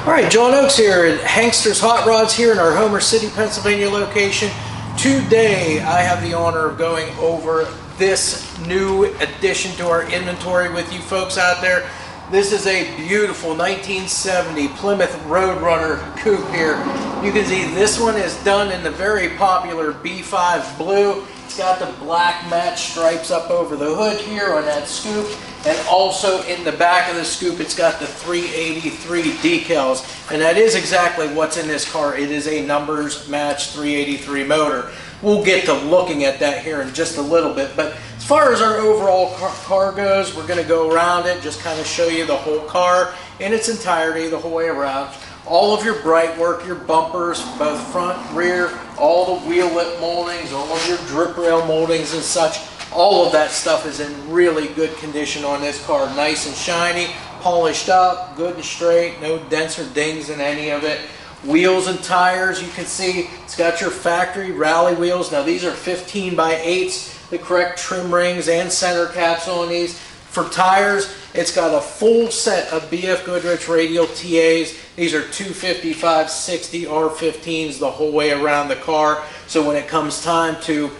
Alright, John Oakes here at Hankster's Hot Rods here in our Homer City, Pennsylvania location. Today I have the honor of going over this new addition to our inventory with you folks out there. This is a beautiful 1970 Plymouth Roadrunner coupe here. You can see this one is done in the very popular B5 blue. It's got the black matte stripes up over the hood here on that scoop, and also in the back of the scoop it's got the 383 decals, and that is exactly what's in this car. It is a numbers match 383 motor. We'll get to looking at that here in just a little bit, but as far as our overall car goes, we're going to go around it, just kind of show you the whole car in its entirety the whole way around. All of your bright work, your bumpers, both front, rear, all the wheel lip moldings, all of your drip rail moldings and such, all of that stuff is in really good condition on this car. Nice and shiny, polished up, good and straight, no dents or dings in any of it. Wheels and tires, you can see it's got your factory rally wheels. Now these are 15 by 8s, the correct trim rings and center caps on these. For tires, it's got a full set of BF Goodrich radial TAs. These are 255/60 R15s the whole way around the car. So when it comes time to,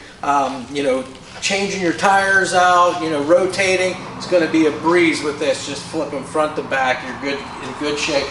changing your tires out, rotating, it's going to be a breeze with this. Just flipping front to back, you're in good shape.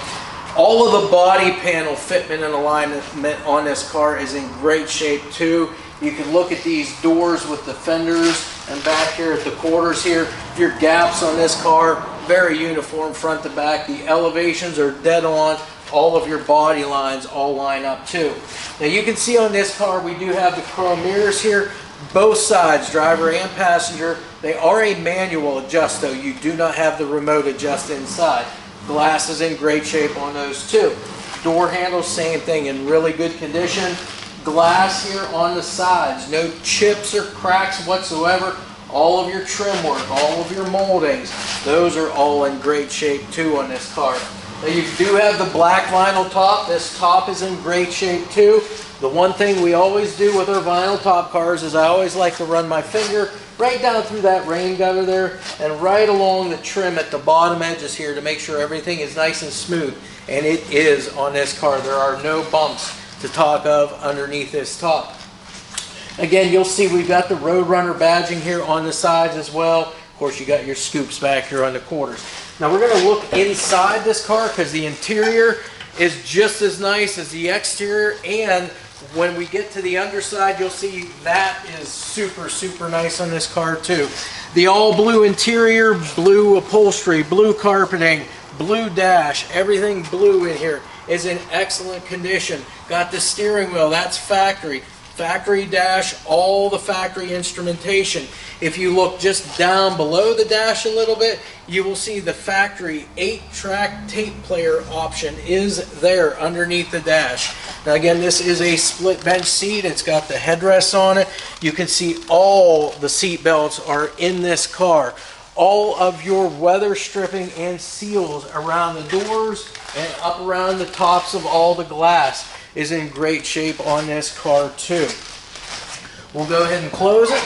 All of the body panel fitment and alignment on this car is in great shape too. You can look at these doors with the fenders, and back here at the quarters here, your gaps on this car, very uniform front to back. The elevations are dead on. All of your body lines all line up too. Now you can see on this car we do have the chrome mirrors here, both sides, driver and passenger. They are a manual adjust though. You do not have the remote adjust inside. Glass is in great shape on those too. Door handles, same thing, in really good condition. Glass here on the sides, no chips or cracks whatsoever. All of your trim work, all of your moldings, those are all in great shape too on this car. Now you do have the black vinyl top. This top is in great shape too. The one thing we always do with our vinyl top cars is I always like to run my finger right down through that rain gutter there and right along the trim at the bottom edges here to make sure everything is nice and smooth. And it is on this car. There are no bumps to talk of underneath this top. Again, you'll see we've got the Roadrunner badging here on the sides as well. Of course, you got your scoops back here on the quarters. Now we're going to look inside this car because the interior is just as nice as the exterior, and when we get to the underside, you'll see that is super nice on this car too. The all blue interior, blue upholstery, blue carpeting, blue dash, everything blue in here is in excellent condition. Got the steering wheel, that's factory dash, all the factory instrumentation. If you look just down below the dash a little bit, you will see the factory 8-track tape player option is there underneath the dash. Now again, this is a split bench seat. It's got the headrests on it. You can see all the seat belts are in this car. All of your weather stripping and seals around the doors and up around the tops of all the glass is in great shape on this car too. We'll go ahead and close it.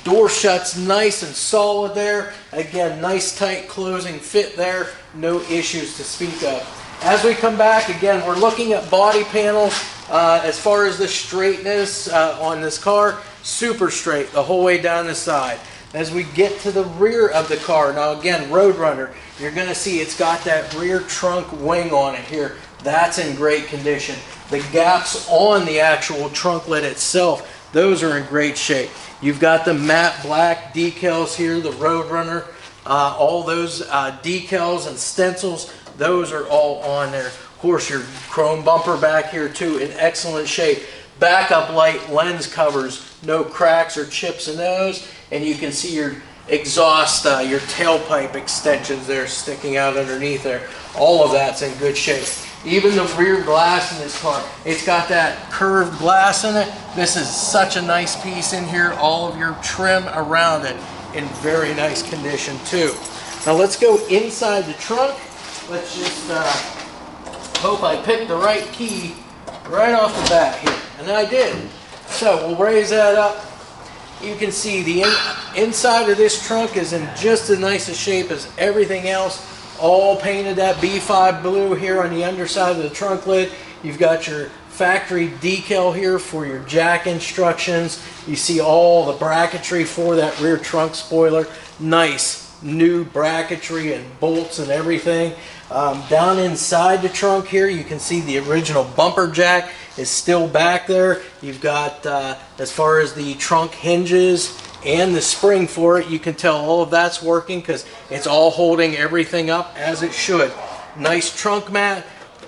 Door shuts nice and solid there. Again, nice tight closing fit there. No issues to speak of. As we come back, again, we're looking at body panels. As far as the straightness on this car, super straight the whole way down the side. As we get to the rear of the car, now again, Roadrunner, you're going to see it's got that rear trunk wing on it here. That's in great condition. The gaps on the actual trunk lid itself, those are in great shape. You've got the matte black decals here, the Roadrunner, all those decals and stencils, those are all on there. Of course, your chrome bumper back here too, in excellent shape. Backup light lens covers, no cracks or chips in those, and you can see your exhaust, your tailpipe extensions there sticking out underneath there. All of that's in good shape. Even the rear glass in this car, it's got that curved glass in it. This is such a nice piece in here. All of your trim around it in very nice condition too. Now let's go inside the trunk. Let's just hope I picked the right key right off the bat here, and I did. So we'll raise that up. You can see the inside of this trunk is in just as nice a shape as everything else. all painted that B5 blue here on the underside of the trunk lid. You've got your factory decal here for your jack instructions. You see all the bracketry for that rear trunk spoiler. Nice new bracketry and bolts and everything. Down inside the trunk here, you can see the original bumper jack is still back there. You've got, as far as the trunk hinges and the spring for it, you can tell all of that's working because it's all holding everything up as it should. Nice trunk mat.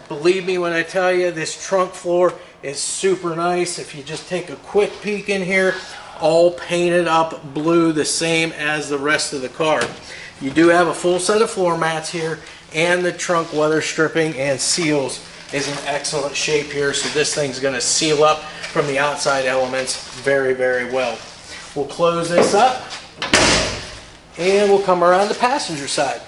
Believe me when I tell you, this trunk floor is super nice. If you just take a quick peek in here, all painted up blue, the same as the rest of the car. You do have a full set of floor mats here, and the trunk weather stripping and seals is in excellent shape here, so this thing's going to seal up from the outside elements very, very well. We'll close this up, and we'll come around the passenger side.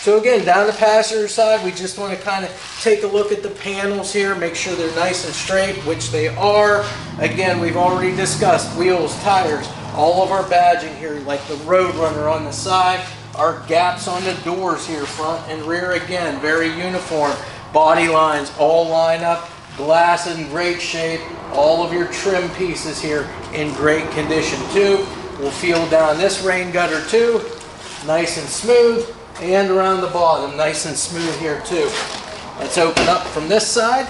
So again, down the passenger side, we just want to kind of take a look at the panels here, make sure they're nice and straight, which they are. Again, we've already discussed wheels, tires, all of our badging here, like the Roadrunner on the side. Our gaps on the doors here, front and rear, again, very uniform. Body lines all line up, glass in great shape, all of your trim pieces here in great condition too. We'll feel down this rain gutter too, nice and smooth. And around the bottom, nice and smooth here too. Let's open up from this side.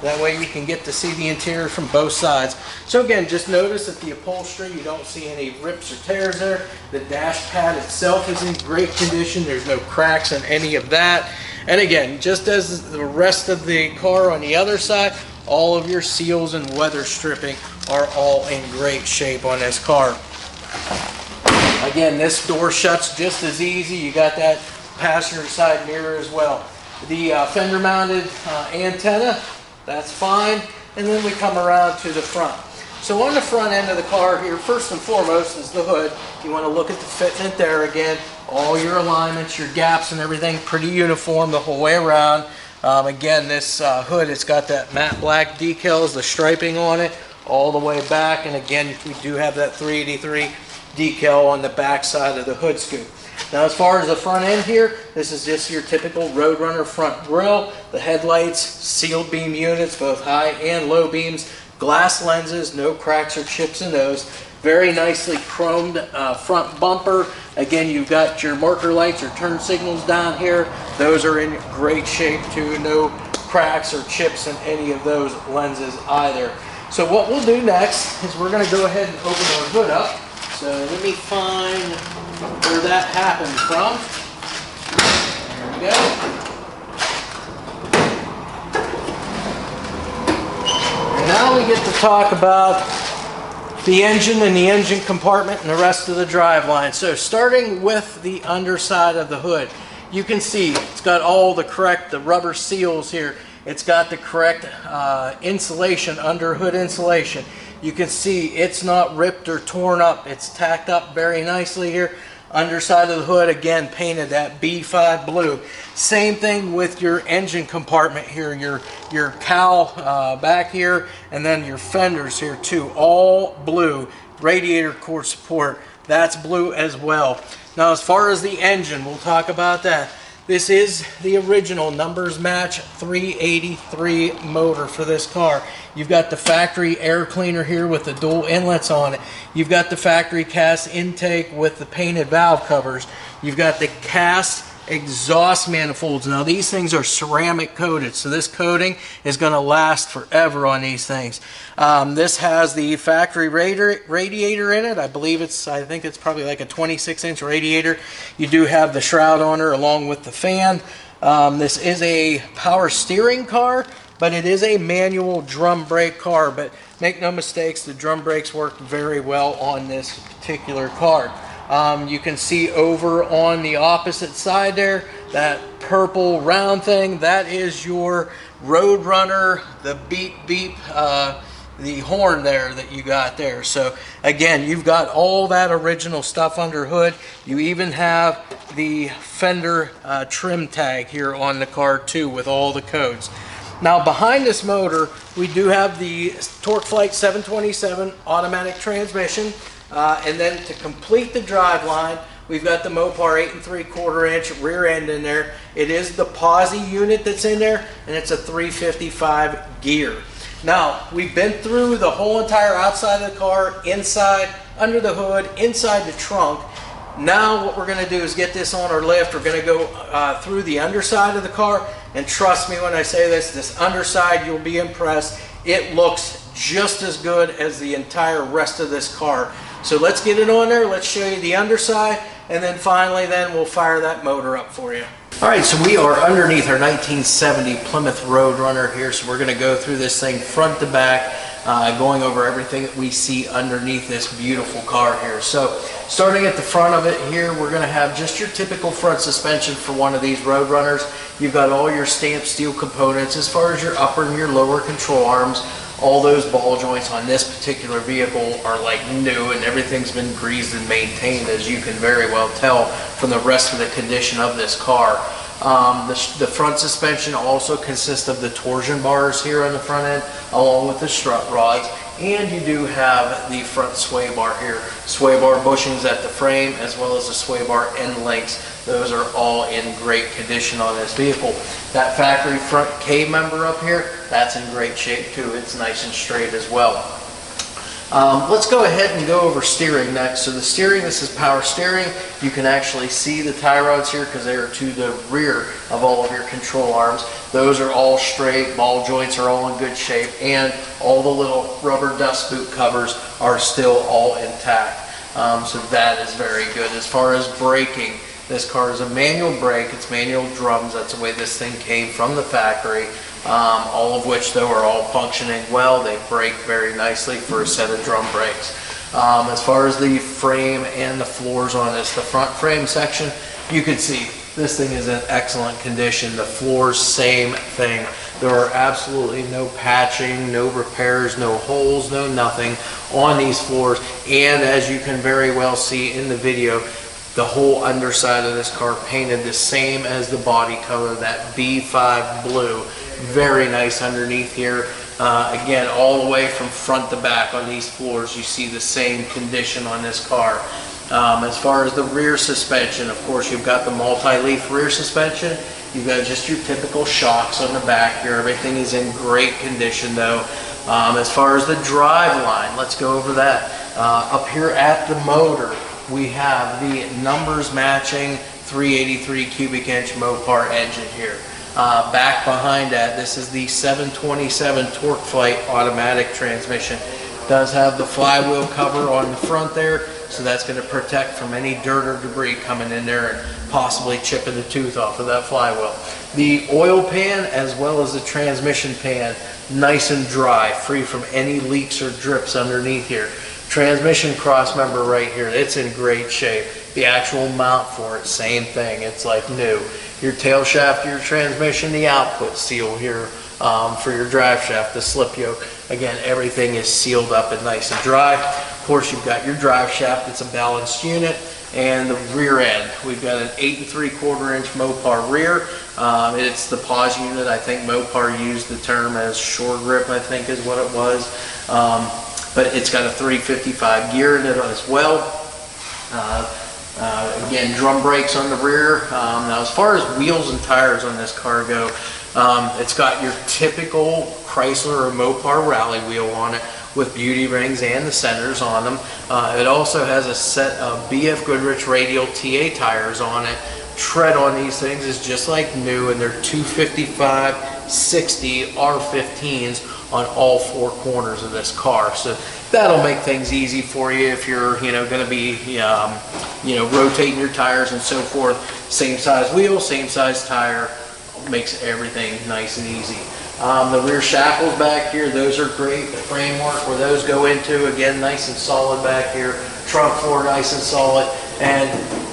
That way you can get to see the interior from both sides. So again, just notice that the upholstery, you don't see any rips or tears there. The dash pad itself is in great condition. There's no cracks in any of that. And again, just as the rest of the car on the other side, all of your seals and weather stripping are all in great shape on this car. Again, this door shuts just as easy. You got that passenger side mirror as well. The fender mounted antenna, that's fine. And then we come around to the front. So on the front end of the car here, first and foremost is the hood. You want to look at the fitment there again. All your alignments, your gaps and everything pretty uniform the whole way around. Again, this hood, it's got that matte black decals, the striping on it all the way back. And again, we do have that 383 decal on the back side of the hood scoop. Now as far as the front end here, this is just your typical Roadrunner front grille. The headlights, sealed beam units, both high and low beams, glass lenses, no cracks or chips in those. Very nicely chromed front bumper. Again, you've got your marker lights or turn signals down here. Those are in great shape too. No cracks or chips in any of those lenses either. So what we'll do next is we're going to go ahead and open our hood up. So let me find where that happened from. There we go. And now we get to talk about the engine and the engine compartment and the rest of the driveline. So starting with the underside of the hood, you can see it's got all the correct, the rubber seals here. It's got the correct insulation, under hood insulation. You can see it's not ripped or torn up. It's tacked up very nicely here. Underside of the hood, again, painted that B5 blue. Same thing with your engine compartment here, your cowl back here, and then your fenders here too, all blue. Radiator core support, that's blue as well. Now as far as the engine, we'll talk about that. This is the original numbers match 383 motor for this car. You've got the factory air cleaner here with the dual inlets on it. You've got the factory cast intake with the painted valve covers. You've got the cast exhaust manifolds. Now these things are ceramic coated, so this coating is going to last forever on these things. This has the factory radiator in it. I think it's probably like a 26-inch radiator. You do have the shroud on her along with the fan. This is a power steering car, but it is a manual drum brake car. But make no mistakes, the drum brakes work very well on this particular car. You can see over on the opposite side there, that purple round thing, that is your Roadrunner, the beep beep, the horn there that you got there. So again, you've got all that original stuff under hood. You even have the fender trim tag here on the car too with all the codes. Now behind this motor, we do have the Torqueflite 727 automatic transmission. And then to complete the driveline, we've got the Mopar 8 3/4 inch rear end in there. It is the POSI unit that's in there, and it's a 355 gear. Now, we've been through the whole entire outside of the car, inside, under the hood, inside the trunk. Now what we're going to do is get this on our lift. We're going to go through the underside of the car, and trust me when I say this underside, you'll be impressed. It looks just as good as the entire rest of this car. So let's get it on there, let's show you the underside, and then finally we'll fire that motor up for you. Alright, so we are underneath our 1970 Plymouth Roadrunner here, so we're going to go through this thing front to back, going over everything that we see underneath this beautiful car here. So, starting at the front of it here, we're going to have just your typical front suspension for one of these Roadrunners. You've got all your stamped steel components as far as your upper and your lower control arms. All those ball joints on this particular vehicle are like new, and everything's been greased and maintained, as you can very well tell from the rest of the condition of this car. The front suspension also consists of the torsion bars here on the front end, along with the strut rods, and you do have the front sway bar here. Sway bar bushings at the frame, as well as the sway bar end links. Those are all in great condition on this vehicle. That factory front K member up here, that's in great shape too. It's nice and straight as well. Let's go ahead and go over steering next. So the steering, this is power steering. You can actually see the tie rods here because they are to the rear of all of your control arms. Those are all straight, ball joints are all in good shape, and all the little rubber dust boot covers are still all intact. So that is very good. As far as braking, this car is a manual brake. It's manual drums. That's the way this thing came from the factory. All of which, though, are all functioning well. They brake very nicely for a set of drum brakes. As far as the frame and the floors on this, the front frame section, you can see this thing is in excellent condition. The floors, same thing. There are absolutely no patching, no repairs, no holes, no nothing on these floors. And as you can very well see in the video, the whole underside of this car painted the same as the body color, that B5 blue. Very nice underneath here. Again, all the way from front to back on these floors, you see the same condition on this car. As far as the rear suspension, of course, you've got the multi-leaf rear suspension. You've got just your typical shocks on the back here. Everything is in great condition, though. As far as the drive line, let's go over that. Up here at the motor, we have the numbers matching 383 cubic inch Mopar engine here. Back behind that, this is the 727 Torqueflite automatic transmission. Does have the flywheel cover on the front there, so that's going to protect from any dirt or debris coming in there and possibly chipping the tooth off of that flywheel. The oil pan as well as the transmission pan, nice and dry, free from any leaks or drips underneath here. Transmission cross member right here, it's in great shape. The actual mount for it, same thing, it's like new. Your tail shaft, your transmission, the output seal here for your drive shaft, the slip yoke. Again, everything is sealed up and nice and dry. Of course, you've got your drive shaft, it's a balanced unit, and the rear end. We've got an 8 3/4 inch Mopar rear. It's the POSI unit. I think Mopar used the term as short grip, I think is what it was. But it's got a 355 gear in it as well. Again, drum brakes on the rear. Now, as far as wheels and tires on this car go, it's got your typical Chrysler or Mopar rally wheel on it with beauty rings and the centers on them. It also has a set of BF Goodrich radial TA tires on it. Tread on these things is just like new, and they're 255/60 R15s on all four corners of this car. So that'll make things easy for you if you're, going to be, rotating your tires and so forth. Same size wheel, same size tire, makes everything nice and easy. The rear shackles back here, those are great. The framework where those go into, again, nice and solid back here. Trunk floor, nice and solid. And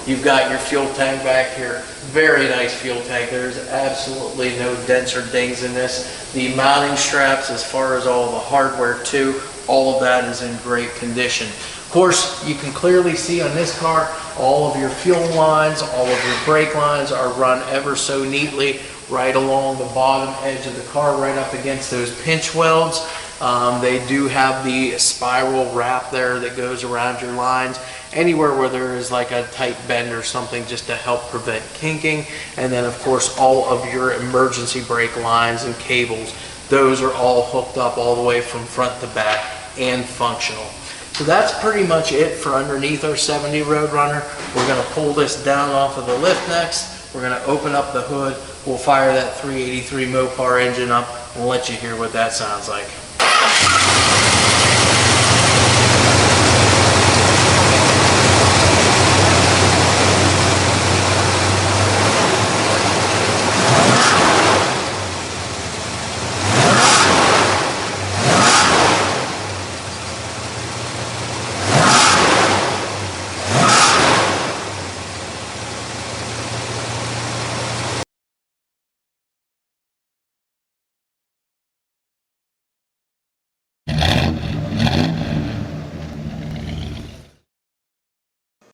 you've got your fuel tank back here. Very nice fuel tank. There's absolutely no dents or dings in this. The mounting straps, as far as all the hardware too, all of that is in great condition. Of course, you can clearly see on this car, all of your fuel lines, all of your brake lines are run ever so neatly right along the bottom edge of the car, right up against those pinch welds. They do have the spiral wrap there that goes around your lines anywhere where there is like a tight bend or something, just to help prevent kinking. And then of course all of your emergency brake lines and cables, those are all hooked up all the way from front to back and functional. So that's pretty much it for underneath our 70 Roadrunner. We're going to pull this down off of the lift next. We're going to open up the hood. We'll fire that 383 Mopar engine up and let you hear what that sounds like.